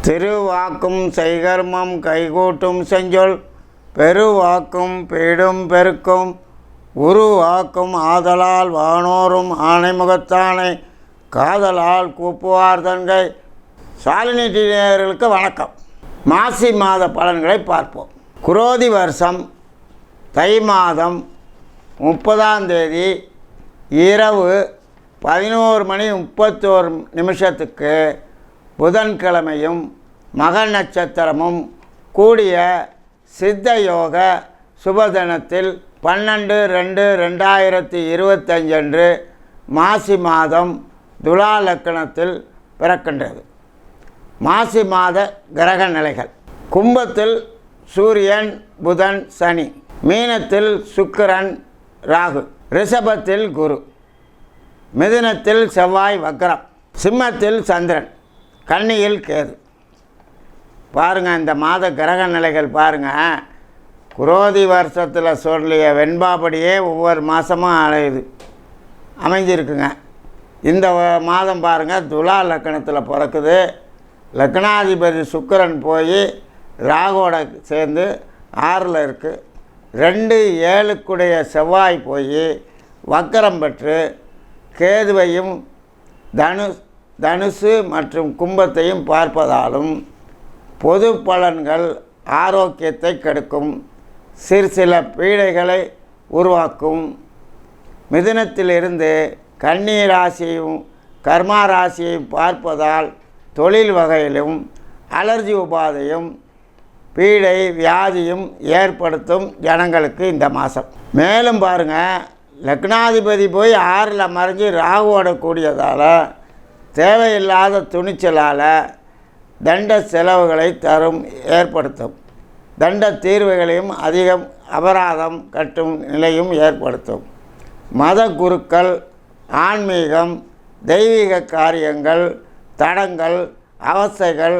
திருவாக்கும் செய்கர்மம் கைகூட்டும் செஞ்சொல் பெருவாக்கும் பீடும் பெருக்கும் உருவாக்கும் ஆதலால் வானோரும் ஆணைமுகத்தானை காதலால் கூப்புவார் தன்கை. சாலினி நேயர்களுக்கு வணக்கம். மாசி மாத பலன்களை பார்ப்போம். குரோதி வருஷம் தை மாதம் 30ஆம் தேதி இரவு 11:31 புதன்கிழமையும் மக நட்சத்திரமும் கூடிய சித்த யோக சுபதினத்தில் 12/2/2025 அன்று மாசி மாதம் துலா லக்னத்தில் பிறக்கின்றது. மாசி மாத கிரக நிலைகள்: கும்பத்தில் சூரியன் புதன் சனி, மீனத்தில் சுக்கிரன் ராகு, ரிஷபத்தில் குரு, மிதுனத்தில் செவ்வாய் வக்ரம், சிம்மத்தில் சந்திரன், கன்னியில் கேது. பாருங்கள், இந்த மாத கிரக நிலைகள் பாருங்கள். குரோதி வருஷத்தில் சொல்லிய வெண்பாபடியே ஒவ்வொரு மாதமும் அமைஞ்சிருக்குங்க. இந்த மாதம் பாருங்கள், துலா லக்கணத்தில் பிறக்குது. லக்னாதிபதி சுக்கிரன் போய் ராகுவோட சேர்ந்து 6ல் இருக்குது. 2-7 செவ்வாய் போய் வக்கரம் பெற்று கேதுவையும் தனுசு மற்றும் கும்பத்தையும் பார்ப்பதாலும் பொது பலன்கள் ஆரோக்கியத்தை கெடுக்கும், சில பீடைகளை உருவாக்கும். மிதுனத்திலிருந்து கன்னி ராசியையும் கர்மா ராசியையும் பார்ப்பதால் தொழில் வகையிலும் அலர்ஜி உபாதையும் பீடை வியாதியும் ஏற்படுத்தும் ஜனங்களுக்கு இந்த மாதம். மேலும் பாருங்கள், லக்னாதிபதி போய் 6ல் மறைஞ்சி ராகுவோட கூடியதால் தேவையில்லாத துணிச்சலால் தண்ட செலவுகளை ஏற்படுத்தும். தண்ட தீர்வுகளையும் அதிகம் அபராதம் கட்டும் நிலையும் ஏற்படுத்தும். மத குருக்கள், ஆன்மீகம், தெய்வீக காரியங்கள் தடங்கள், அவஸ்தைகள்,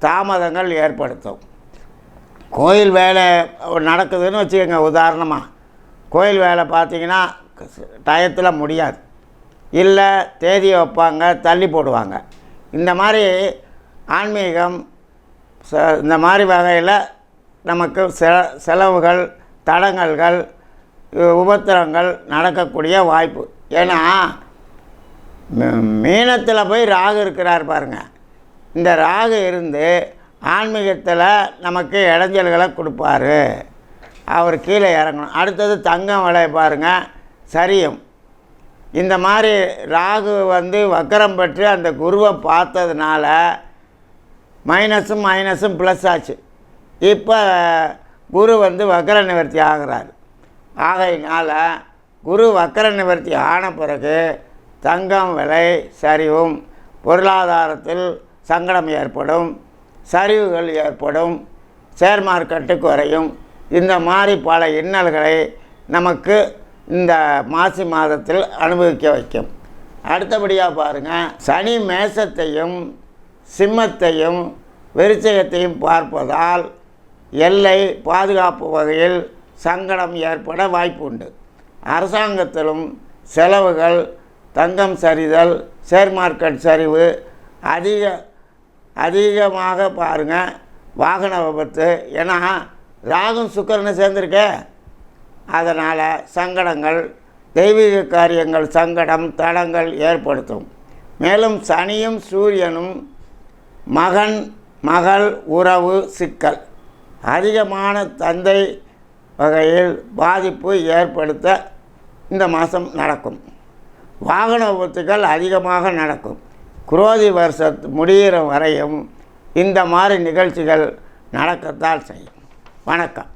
தாமதங்கள் ஏற்படுத்தும். கோயில் வேலை நடக்குதுன்னு வச்சுக்கோங்க. உதாரணமாக கோயில் வேலை பார்த்திங்கன்னா டயத்தில் முடியாது, இல்லை தேதியை வைப்பாங்க, தள்ளி போடுவாங்க. இந்த மாதிரி ஆன்மீகம் இந்த மாதிரி வகையில் நமக்கு செலவுகள், தடங்கல்கள், உபத்திரங்கள் நடக்கக்கூடிய வாய்ப்பு. ஏன்னா மீனத்தில் போய் ராகு இருக்கிறார் பாருங்கள். இந்த ராகு இருந்து ஆன்மீகத்தில் நமக்கு இடைஞ்சல்களை கொடுப்பார். அவர் கீழே இறங்கணும். அடுத்தது தங்கம் விலை பாருங்கள் சரியும். இந்த மாதிரி ராகு வக்கரம் பெற்று அந்த குருவை பார்த்ததுனால மைனஸும் ப்ளஸ் ஆச்சு. இப்போ குரு வக்கர நிவர்த்தி ஆகிறார். ஆகையினால் குரு வக்கர நிவர்த்தி ஆன பிறகு தங்கம் விலை சரிவும், பொருளாதாரத்தில் சங்கடம் ஏற்படும், சரிவுகள் ஏற்படும், ஷேர் மார்க்கெட்டு குறையும். இந்த மாதிரி பல இன்னல்களை நமக்கு இந்த மாசி மாதத்தில் அனுபவிக்க வைக்கும். அடுத்தபடியாக பாருங்கள், சனி மேசத்தையும் சிம்மத்தையும் விருச்சிகத்தையும் பார்ப்பதால் எல்லை பாதுகாப்பு வகையில் சங்கடம் ஏற்பட வாய்ப்பு உண்டு. அரசாங்கத்திலும் செலவுகள், தங்கம் சரிதல், ஷேர் மார்க்கெட் சரிவு அதிகமாக பாருங்கள். வாகன விபத்து, ஏன்னா ராகும் சுக்கிரனை சேர்ந்துருக்க, அதனால் சங்கடங்கள், தெய்வீக காரியங்கள் சங்கடம், தடங்கள் ஏற்படுத்தும். மேலும் சனியும் சூரியனும் மகன் மகள் உறவு சிக்கல், அதிகமான தந்தை வகையில் பாதிப்பு ஏற்படுத்த இந்த மாதம் நடக்கும். வாகன விபத்துகள் அதிகமாக நடக்கும். குரோதி வருஷத்து முடிகிற வரையும் இந்த மாதிரி நிகழ்ச்சிகள் நடக்கத்தான் செய்யும். வணக்கம்.